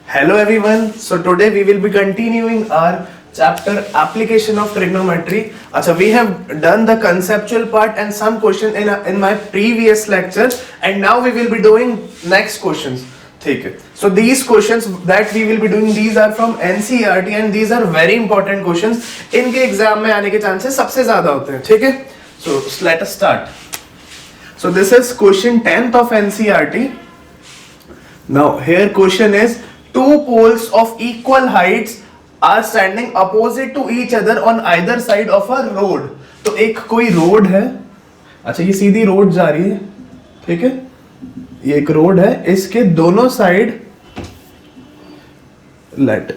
Hello everyone. So today we will be continuing our chapter application of trigonometry. Acha, we have done the conceptual part and some question in my previous lecture, and now we will be doing next questions. ठीक है. So these questions that we will be doing, these are from NCERT and these are very important questions. इनके exam में आने के chances सबसे ज्यादा होते हैं. ठीक है. So let us start. So this is question 10th of NCERT. Now here question is, two poles of equal heights are standing opposite to each other on either side of a road. तो एक कोई road है. अच्छा, ये सीधी road जा रही है. ठीक है, ये एक रोड है, इसके दोनों साइड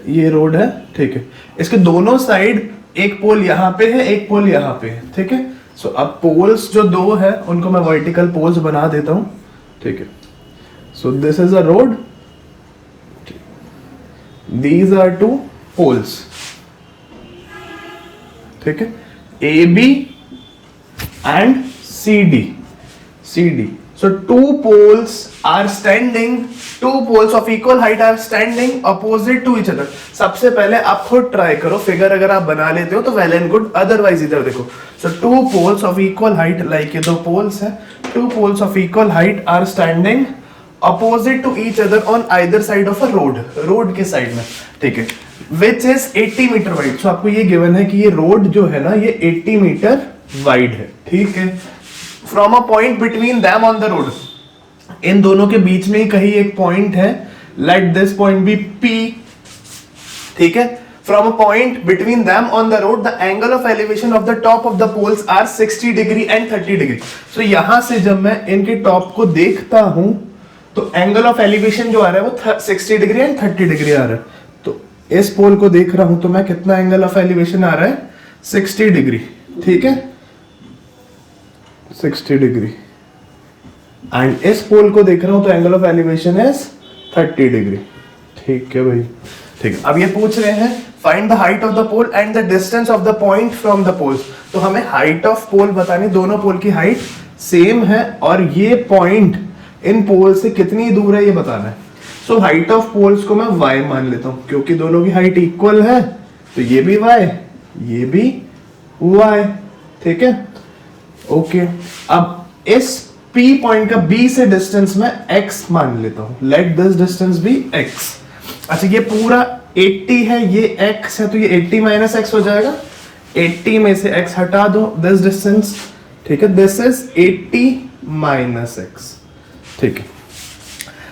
ये रोड है. ठीक है, इसके दोनों साइड एक पोल यहाँ पे है, एक पोल यहाँ पे है. ठीक है. सो अब पोल्स जो दो है उनको मैं वर्टिकल पोल्स बना देता हूं. ठीक है. So this is a road. These are two poles. ठीक है, AB and CD. So two poles are standing. Two poles of equal height are standing opposite to each other. सबसे पहले आप खुद ट्राई करो. फिगर अगर आप बना लेते हो तो वेल एंड गुड, अदरवाइज इधर देखो. So two poles of equal height, like ये दो poles है. Two poles of equal height are standing opposite to each other on either side of a road के साइड में. ठीक है, which is 80 मीटर वाइड. सो आपको ये गिवन है कि ये रोड जो है ना ये 80 मीटर वाइड है. ठीक है. From a point between them on the road, इन दोनों के बीच में ही कहीं एक पॉइंट है. Let this point be P. ठीक है. From a point between them on the road, the angle of elevation of the top of the poles are 60 degree and 30 degree. So यहां से जब मैं इनके टॉप को देखता हूं तो एंगल ऑफ एलिवेशन जो आ रहा है वो 60 डिग्री एंड 30 डिग्री आ रहा है. तो इस पोल को देख रहा हूं तो मैं कितना एंगल ऑफ एलिवेशन आ रहा है? 60 डिग्री. ठीक है, 60 डिग्री. एंड इस पोल को देख रहा हूं तो angle of elevation is 30 degree. ठीक है भाई. ठीक है. अब ये पूछ रहे हैं find the height of the pole and the distance of the point from the poles. तो हमें हाइट ऑफ पोल बतानी, दोनों पोल की हाइट सेम है और ये पॉइंट इन पोल से कितनी दूर है ये बताना है. सो हाइट ऑफ पोल्स को मैं y मान लेता हूं क्योंकि दोनों की हाइट इक्वल है. तो ये भी y, ये भी y. ठीक है. ओके. अब इस P पॉइंट का B से डिस्टेंस मैं x मान लेता हूं. Let this distance be x. अच्छा, ये पूरा 80 है, ये x है, तो ये 80 माइनस x हो जाएगा. 80 में से x हटा दो, दिस डिस्टेंस. ठीक है, दिस इज 80 माइनस x. ठीक है.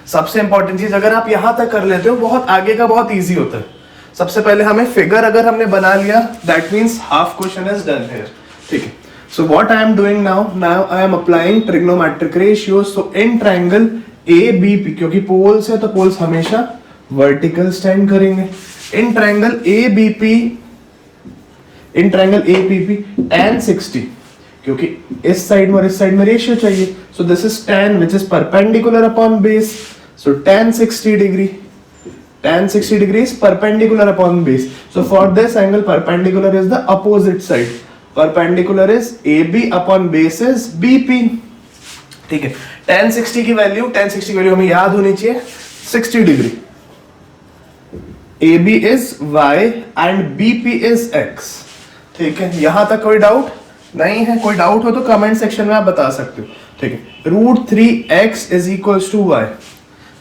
सबसे इंपॉर्टेंट चीज, अगर आप यहां तक कर लेते हो बहुत आगे का बहुत इजी होता है. सबसे पहले हमें फिगर अगर हमने बना लिया, that means half question is done here. ठीक है. So what I am doing now I am applying trigonometric ratio. So in triangle ABP, क्योंकि पोल्स है तो पोल्स हमेशा वर्टिकल स्टैंड करेंगे. इन ट्रायंगल APP tan 60, क्योंकि इस साइड में और इस साइड में रेशियो चाहिए. सो this is tan which is perpendicular upon base. So tan 60 degree is perpendicular upon base. So for this angle, perpendicular is the opposite side. Perpendicular is AB upon base is BP. ठीक है. tan 60 की value हमें याद होनी चाहिए 60 degree. AB is Y and BP is X. ठीक है. यहां तक कोई डाउट नहीं है? कोई डाउट हो तो कमेंट सेक्शन में आप बता सकते हो. ठीक है. √3x is equals to y.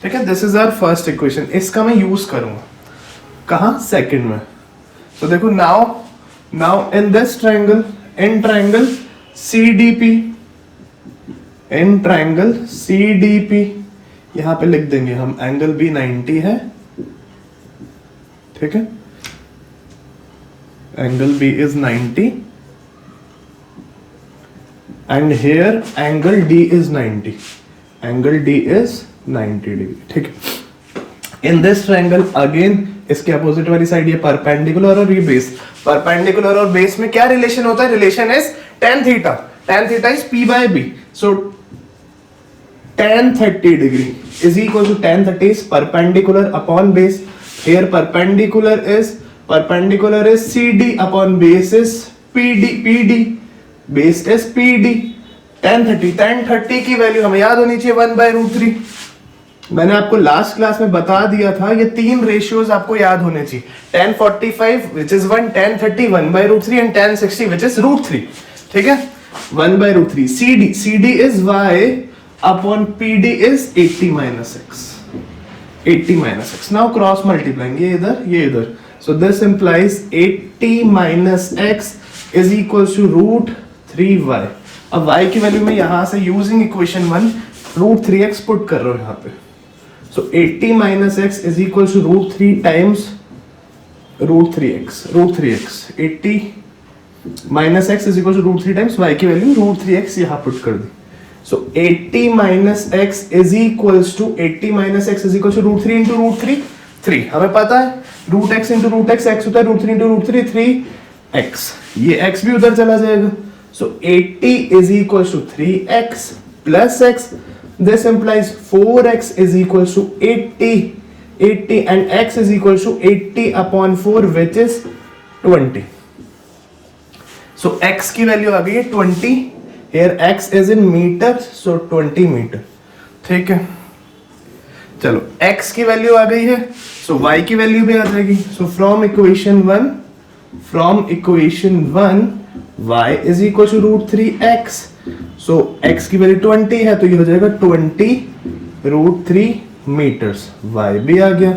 ठीक है. This is our first equation. इसका मैं यूज करूंगा कहां? सेकंड में. तो देखो, now in this triangle, in triangle CDP, यहां पे लिख देंगे हम एंगल B 90 है. ठीक है. Angle B is 90 and here angle D is 90. Angle D is 90 degree. ठीक है. In this triangle again, इसके अपोजिट वाली साइड ये परपेंडिकुलर और ये बेस. परपेंडिकुलर और बेस में क्या रिलेशन होता है? Relation is tan theta. tan theta is P by B. So tan 30 degree is equal to tan 30 is perpendicular upon base. Here perpendicular is CD upon base is PD. Base is PD. tan 30 की value हमें याद होनी चाहिए 1/√3. मैंने आपको last class में बता दिया था, ये 3 रेशियोज आपको याद होने चाहिए, tan 45 which is 1, tan 30 1 by root 3 and tan 60 which is root 3. ठीक है, 1 by root 3. CD is y upon PD is 80 minus x. 80 minus x. Now cross multiplying, ये इधर. So this implies 80 minus x is equals to root 3y. अब y की value में यहां से using equation 1 root 3x put कर रहा हूं यहां पे. So 80 minus x is equals to root 3 times root 3x. 80 minus x is equals to root 3 times y की वैल्यू root 3x यहाँ पुट कर दी. So 80 minus x is equals to root 3 into root 3. 3 हमें पता है, root x into root x होता है, root 3 into root 3 3x. ये x भी उधर चला जाएगा. So 80 is equals to 3x plus x. This implies 4x is equals to 80 and x is equals to 80 upon 4 which is 20. So x की value आ गई है 20. Here x is in meter, so 20 meter. ठीक है, चलो x की value आ गई है, so y की वैल्यू भी आ जाएगी. So from equation 1 y is equal to root 3x. So x की वैल्यू 20 है, तो ये हो जाएगा 20 root 3 meters. y भी आ गया.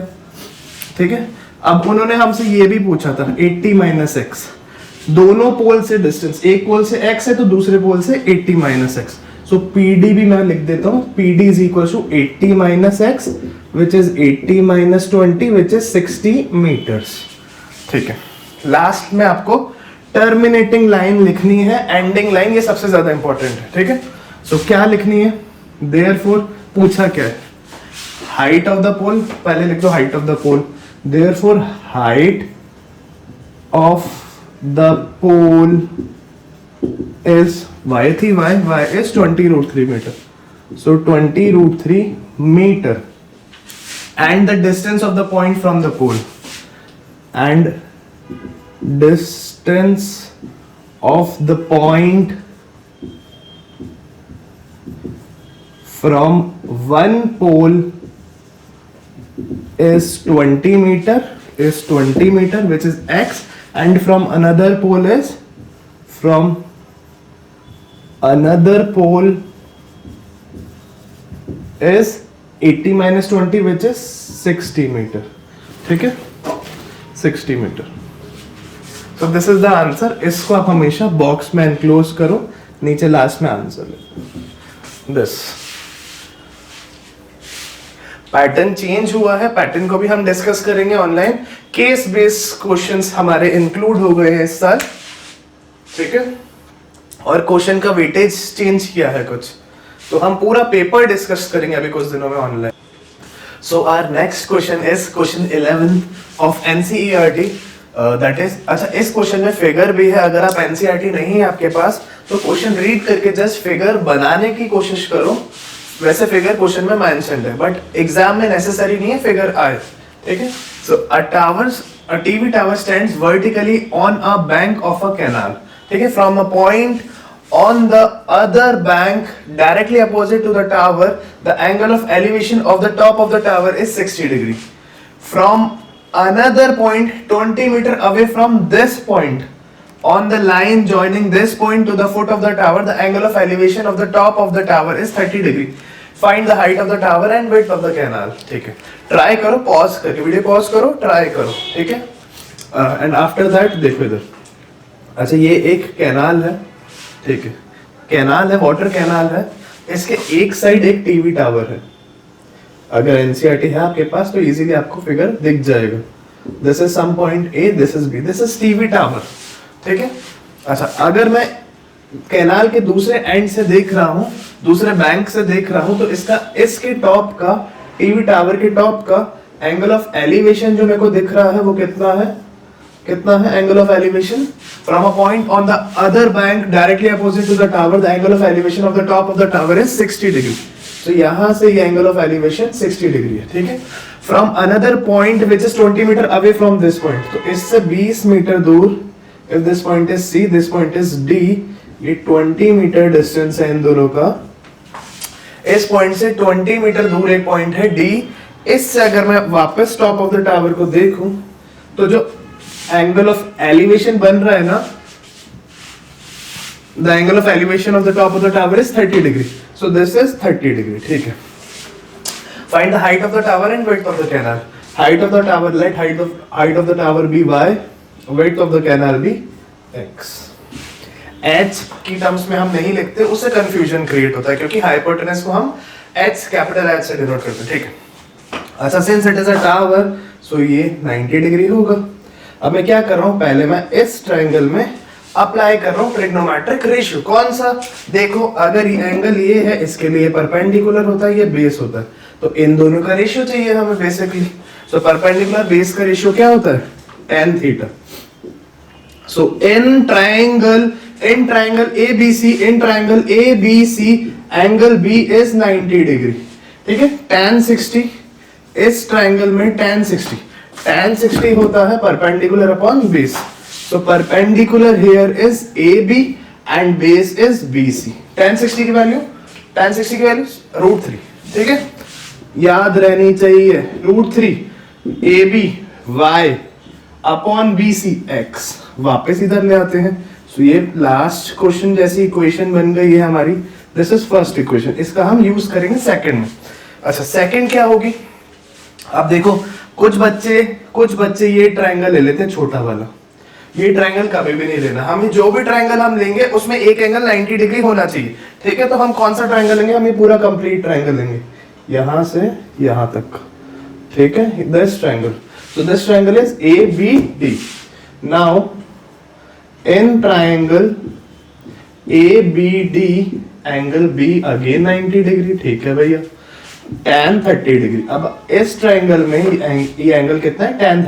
ठीक है, अब उन्होंने हमसे ये भी पूछा था 80 minus x. दोनों पोल से डिस्टेंस, एक पोल से x है तो दूसरे पोल से 80 minus x. So PD भी मैं लिख देता हूँ, PD is equal to 80 minus x which is 80 minus 20 which is 60 meters. ठीक है, लास्ट में आपको टर्मिनेटिंग लाइन लिखनी है, एंडिंग लाइन, ये सबसे ज्यादा इंपॉर्टेंट है. ठीक है, सो क्या लिखनी है, देयरफॉर पूछा क्या है, हाइट ऑफ द पोल, पहले लिख दो height of the pole. Therefore height of the pole is y थी, y is 20 root 3 meter. So 20 root 3 meter and the distance of the point from the pole and distance of the point from one pole is 20 meter which is x, and from another pole is is 80 minus 20 which is 60 meter. ठीक है, 60 meter. So this is the answer. इसको आप हमेशा box में enclose करो, नीचे last में answer लिखो. दिस पैटर्न चेंज हुआ है, पैटर्न को भी हम डिस्कस करेंगे ऑनलाइन. केस बेस्ड क्वेश्चंस हमारे इंक्लूड हो गए हैं इस साल. ठीक है, और क्वेश्चन का वेटेज चेंज किया है कुछ, तो हम पूरा पेपर डिस्कस करेंगे अभी कुछ दिनों में online. So our next question is question 11 of NCERT. That is, अच्छा इस क्वेश्चन में फिगर भी है. अगर आप NCERT नहीं है आपके पास तो क्वेश्चन रीड करके जस्ट फिगर बनाने की कोशिश करो. वैसे फिगर क्वेश्चन में मेंशन्ड है बट एग्जाम में नेसेसरी नहीं है फिगर आए. ठीक है, so a TV tower stands vertically on a bank of a canal. ठीक है, from a point on the other bank directly opposite to the tower, the angle of elevation of the top of the tower is 60 degree. From another point 20 meter away from this point on the line joining this point to the foot of the tower, the angle of elevation of the top of the tower is 30 degree. Find the height of the tower and width of the canal. ठीक है, try करो, pause करके video pause करो, try करो. ठीक है, and after that देखो इधर. अच्छा ये एक कैनाल है. ठीक है, कैनाल है, वाटर कैनाल है. इसके एक साइड एक टीवी टावर है. अगर NCERT है आपके पास तो इजीली आपको फिगर दिख जाएगा. This is some point A, this is B, this is TV tower. ठीक है, अच्छा अगर मैं कैनाल के दूसरे एंड से देख रहा हूँ, दूसरे बैंक से देख रहा हूँ, तो इसके टॉप का, टीवी टावर के टॉप का एंगल ऑफ एलिवेशन जो मेरे को दिख रहा है वो कितना है angle of elevation from a point on the other bank directly opposite to the tower, the angle of elevation of the top of the tower is 60 degree. तो यहां से ये एंगल ऑफ एलिवेशन 60 डिग्री है. ठीक है, from another point which is 20 metre away from this point, तो इससे 20 metre दूर, if this point is C, this point is D, ये 20 मीटर डिस्टेंस है इन दोनों का. इस पॉइंट से 20 मीटर दूर एक पॉइंट है डी। इससे अगर मैं वापस टॉप ऑफ द टावर को देखूं तो जो एंगल ऑफ एलिवेशन बन रहा है ना, the angle of elevation of the top of the tower is 30 degree, so this is 30 degree. ठीक है, find the height of the tower and width of the canal. Height of the tower, let height of the tower be y, width of the canal be x। h की terms में हम नहीं लिखते, उससे confusion create होता है क्योंकि hypotenuse को हम h कैपिटल H से डिनोट करते हैं। ठीक है, अच्छा, since it is a tower so ये 90 डिग्री होगा। अब मैं क्या कर रहा हूं, पहले मैं इस ट्रायंगल में अप्लाई कर रहा हूं ट्रिग्नोमेट्रिक रेशियो। कौन सा? देखो, अगर ये एंगल ये है, इसके लिए परपेंडिकुलर होता है, ये बेस होता है, तो इन दोनों का रेशियो चाहिए हमें बेसिकली। सो परपेंडिकुलर बेस का रेशियो क्या होता है? tan theta. So in triangle ABC, in triangle ABC angle B is 90 degree. ठीक है, tan 60, इस ट्रायंगल में tan 60 होता है perpendicular upon base. So perpendicular here is AB and base is BC। tan 60 की वैल्यू √3। ठीक है, याद रहनी चाहिए, √3 AB y upon BC x। वापस इधर ले आते हैं। सो ये लास्ट क्वेश्चन जैसी इक्वेशन बन गई है हमारी। दिस इज फर्स्ट इक्वेशन, इसका हम यूज करेंगे सेकंड में। अच्छा, सेकंड क्या होगी? अब देखो, कुछ बच्चे ये ट्रायंगल ले लेते हैं छोटा वाला। ये ट्रायंगल कभी भी नहीं लेना, हमें जो भी ट्रायंगल हम लेंगे उसमें एक एंगल 90 डिग्री होना चाहिए। ठीक है, तो हम कौन सा ट्रायंगल लेंगे? हम ये पूरा कंप्लीट ट्रायंगल लेंगे, यहां से यहां तक। ठीक है, this triangle, so this triangle is ABD। Now in triangle ABD angle B again 90 degree. ठीक है भैया, tan 30 डिग्री। अब इस ट्रायंगल में ये एंगल कितना है? tan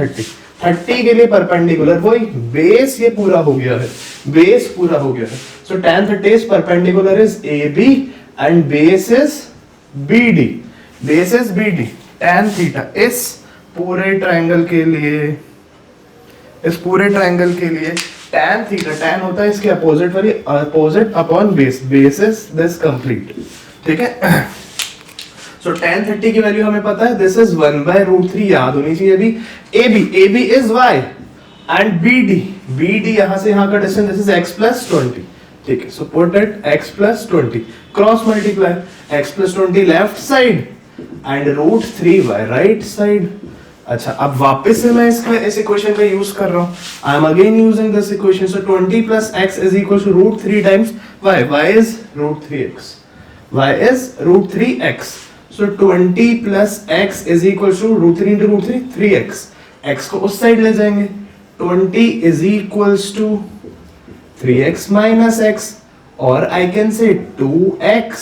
30 के लिए परपेंडिकुलर वही बेस, ये पूरा हो गया है, बेस पूरा हो गया है। सो tan 30 is perpendicular is AB and base is BD, base is BD। tan theta इस पूरे ट्रायंगल के लिए tan थीटा, tan होता है इसके अपोजिट वाली, opposite upon base, base is this complete. ठीक है, सो tan 30 की वैल्यू हमें पता है, दिस इज 1/√3, याद होनी चाहिए। अभी AB is y and BD यहां से यहां का डिस्टेंस, दिस इज x + 20। ठीक है, so put it x + 20, cross multiply, x + 20 left side and √3y right side. अच्छा, अब वापस से मैं इस इक्वेशन का यूज कर रहा हूं। I am again using this equation. So 20 + x is equal to √3 times y, y is √3x। So 20 + x is equal to √3 × √3 3x। x को उस साइड ले जाएंगे, 20 is equals to 3x - x, और I can say 2x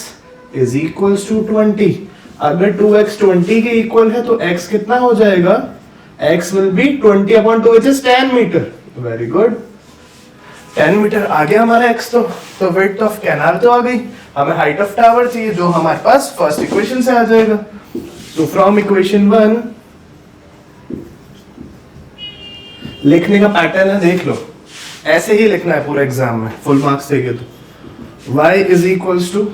is equals to 20। अगर 2x 20 के equal है तो x कितना हो जाएगा? x will be 20/2, which is 10 metre. Very good, 10 metre आ गया हमारा x। तो विड्थ ऑफ कैनाल तो आ गई, हमें हाइट ऑफ टावर चाहिए जो हमारे पास फर्स्ट इक्वेशन से आ जाएगा। सो फ्रॉम इक्वेशन 1 लिखने का पैटर्न है, देख लो, ऐसे ही लिखना है पूरा एग्जाम में, फुल मार्क्स देंगे तो y इज इक्वल्स टू,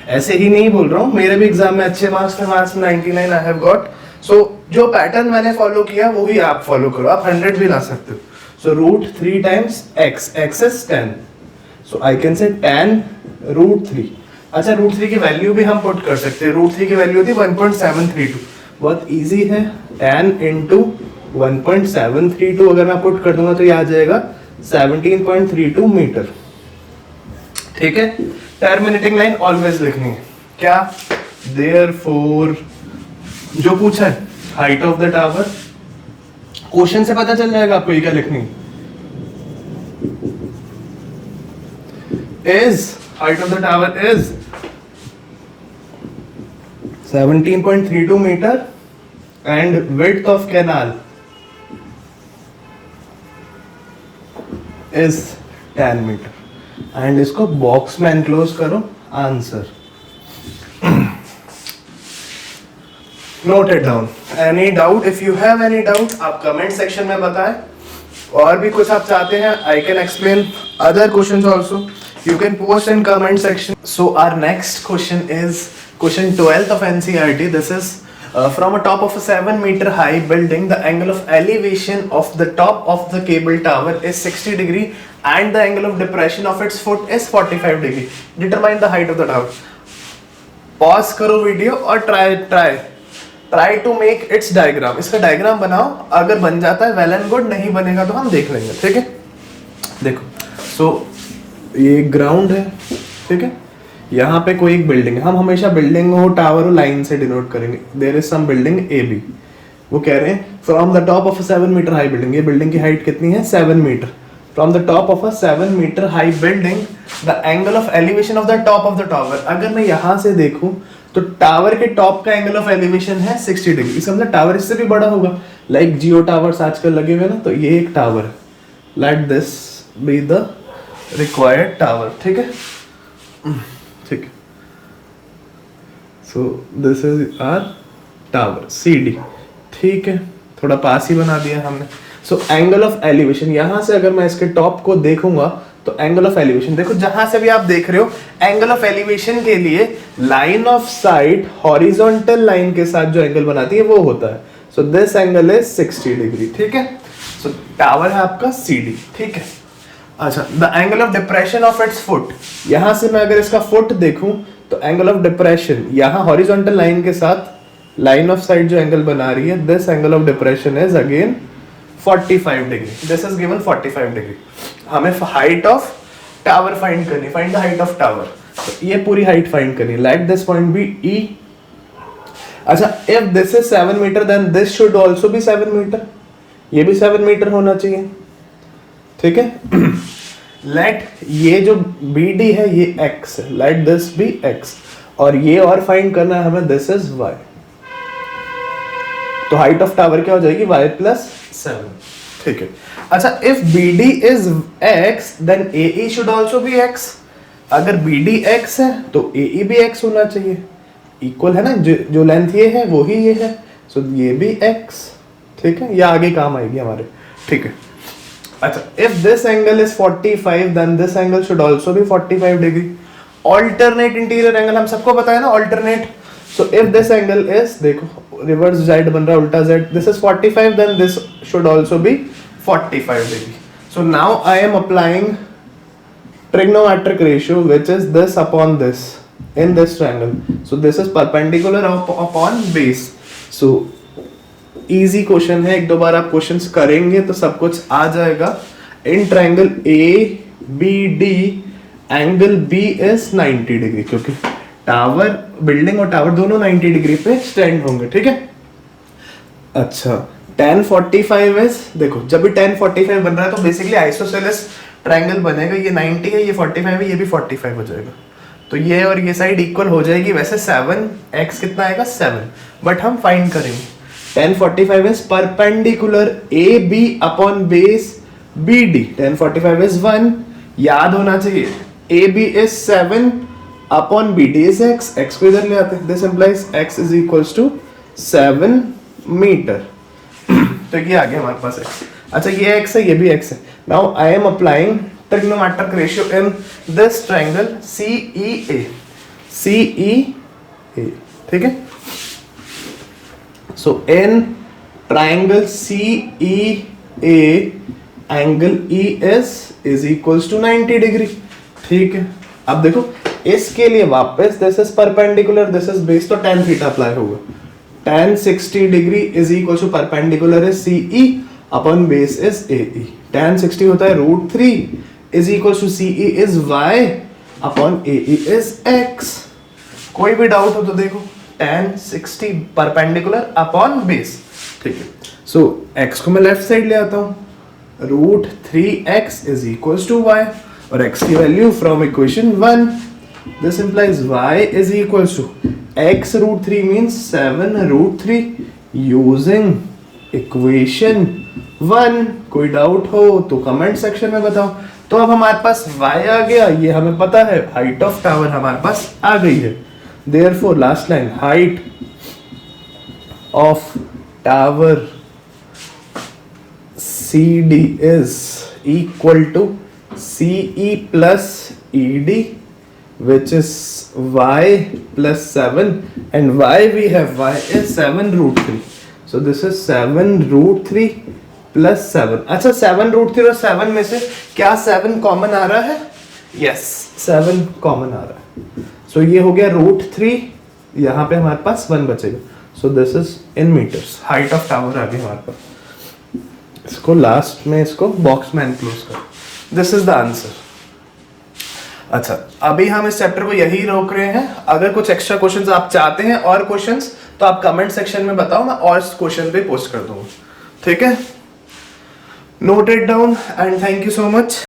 ऐसे ही नहीं बोल रहा हूँ, मेरे भी एग्जाम में अच्छे मार्क्स थे, मार्क्स में 99 आई हैव गॉट। सो जो पैटर्न मैंने फॉलो किया वो ही आप फॉलो करो, आप 100 भी ला सकते हो। सो √3 times x, x is 10, so I can say tan √3। अच्छा, √3 की वैल्यू भी हम पुट कर सकते हैं, √3 की वैल्यू थी 1.732, बहुत इजी है, tan × 1.732 अगर मैं पुट कर दूंगा तो ये आ जाएगा 17.32 मीटर। ठीक है, टर्मिनेटिंग लाइन ऑलवेज लिखनी है। क्या? देयरफॉर, जो पूछा है height of the tower, question से पता चल जाएगा आपको ये क्या लिखनी है। Is height of the tower is 17.32 metre and width of canal is 10 metre. And इसको बॉक्स में एनक्लोज करो, answer note it down. Any doubt? If you have any doubt आप कमेंट सेक्शन में बताएं, और भी कुछ आप चाहते हैं I can explain other questions also. You can post in comment section. So our next question is question 12th of NCERT. This is from a top of a 7-meter high building, the angle of elevation of the top of the cable tower is 60 degree and the angle of depression of its foot is 45 degree. Determine the height of the tower. Pause करो video और try to make its diagram. इसका diagram बनाओ, अगर बन जाता है well and good, नहीं बनेगा तो हम देख लेंगे, ठीक है। देखो, सो ये ग्राउंड है, ठीक है, यहाँ पे कोई एक बिल्डिंग है, हम हमेशा बिल्डिंग हो टावर हो लाइन से डिनोट करेंगे। There is some building A B, वो कह रहे हैं from the top of a seven metre high building, ये बिल्डिंग की हाइट कितनी है 7 metre, from the top of a seven metre high building the angle of elevation of the top of the tower. अगर मैं यहाँ से देखूं तो टावर के टॉप का एंगल ऑफ एलिवेशन है 60 डिग्री, इसका मतलब टावर इससे भी बड़ा होगा, लाइक जियो टावर्स आजकल लगे हुए ना, तो ये एक टावर है, let this be the required tower, ठीक है, ठीक है। So this is our tower CD, ठीक है, थोड़ा पास ही बना दिया हमने। सो एंगल ऑफ एलिवेशन, यहां से अगर मैं इसके टॉप को देखूंगा तो एंगल ऑफ एलिवेशन, देखो जहां से भी आप देख रहे हो, एंगल ऑफ एलिवेशन के लिए line of site horizontal line के साथ जो एंगल बनाती है वो होता है। So this angle is 60 degree, ठीक है। सो टावर है आपका CD, ठीक है। अच्छा, the angle of depression of its foot, यहां से मैं अगर इसका फुट देखूं तो एंगल ऑफ डिप्रेशन यहां हॉरिजॉन्टल लाइन के साथ लाइन ऑफ साइट जो एंगल बना रही है, this angle of depression is again 45 degree, this is given 45 degree. हमें हाइट ऑफ टावर फाइंड करनी, find the height of tower, तो ये पूरी हाइट फाइंड करनी, let this point be E। अच्छा, if this is 7 metre then this should also be 7 metre, ये भी 7 metre होना चाहिए, ठीक है। लेट ये जो BD है ये X है, लेट दिस बी X, और ये और फाइंड करना है हमें, दिस इज Y। तो हाइट ऑफ टावर क्या हो जाएगी Y+7, ठीक है। अच्छा, if BD is X then AE should also be X। अगर BD X है तो AE भी X होना चाहिए, इक्वल है ना, जो लेंथ ये है वो ही ये है, सो ये भी X, ठीक है, ये आगे काम आएगी हमारे, ठीक है। अच्छा, if this angle is 45 then this angle should also be 45 degree. Alternate interior angle हम सबको पता है ना, alternate. So if this angle is, देखो रिवर्स Z बन रहा है, उल्टा Z, this is 45 then this should also be 45 degree. So now I am applying trigonometric ratio which is this upon this in this triangle. So this is perpendicular upon base. So easy question है, एक दो बार आप questions करेंगे तो सब कुछ आ जाएगा। In triangle ABD angle B is 90 degree, क्योंकि टावर, बिल्डिंग और टावर दोनों 90 डिग्री पे स्टैंड होंगे, ठीक है। अच्छा, tan 45 इज, देखो जब भी tan 45 बन रहा है तो बेसिकली आइसोसेलेस ट्रायंगल बनेगा, ये 90 है, ये 45 है, ये भी 45 हो जाएगा, तो ये और ये साइड इक्वल हो जाएगी। वैसे 7x कितना आएगा 7, बट हम फाइंड करेंगे। tan 45 is perpendicular AB upon base BD, tan 45 is 1, याद होना चाहिए AB is 7 upon BD is X, X को इधर ले आते हैं, this implies X is equals to 7 metre, तो ये आ गया हमारे पास X। अच्छा, ये X है, ये भी X है। Now I am applying trigonometric ratio in this triangle CEA, ठीक है। So in triangle CEA angle E is equals to 90 degree, ठीक है। अब देखो इसके लिए वापस this is perpendicular, this is base, तो tan थीटा अप्लाई होगा। tan 60 degree is equal to perpendicular is CE upon base is AE, tan 60 होता है √3 is equal to CE is Y upon AE is X। कोई भी doubt हो तो देखो, tan 60 perpendicular upon base, ठीक है। सो X को मैं लेफ्ट साइड ले आता हूँ, √3x is equal to Y, और X की value from equation 1, this implies Y is equal to x √3 means 7 √3 using equation 1। कोई डाउट हो तो कमेंट सेक्शन में बताओ। तो अब हमारे पास y आ गया, ये हमें पता है, हाइट ऑफ टावर हमारे पास आ गई है। Therefore last line, height of tower CD is equal to CE plus ED, which is y plus 7, and y we have, y is 7 root 3. So this is 7 root 3 plus 7. अच्छा 7 root 3 और 7 में से क्या 7 common आ रहा है? Yes, 7 common आ रहा है. So ये हो गया root 3, यहाँ पे हमारे पास 1 बचेगा. So this is in meters. Height of tower आ गई हमारे पास. इसको लास्ट में इसको बॉक्स में एनक्लोज कर. This is the answer. अच्छा, अभी हम इस चैप्टर को यही रोक रहे हैं. अगर कुछ एक्स्ट्रा क्वेश्चंस आप चाहते हैं और क्वेश्चंस, तो आप कमेंट सेक्शन में बताओ, मैं और क्वेश्चन भी पोस्ट कर दूंगा. ठीक है, note it down and thank you so much.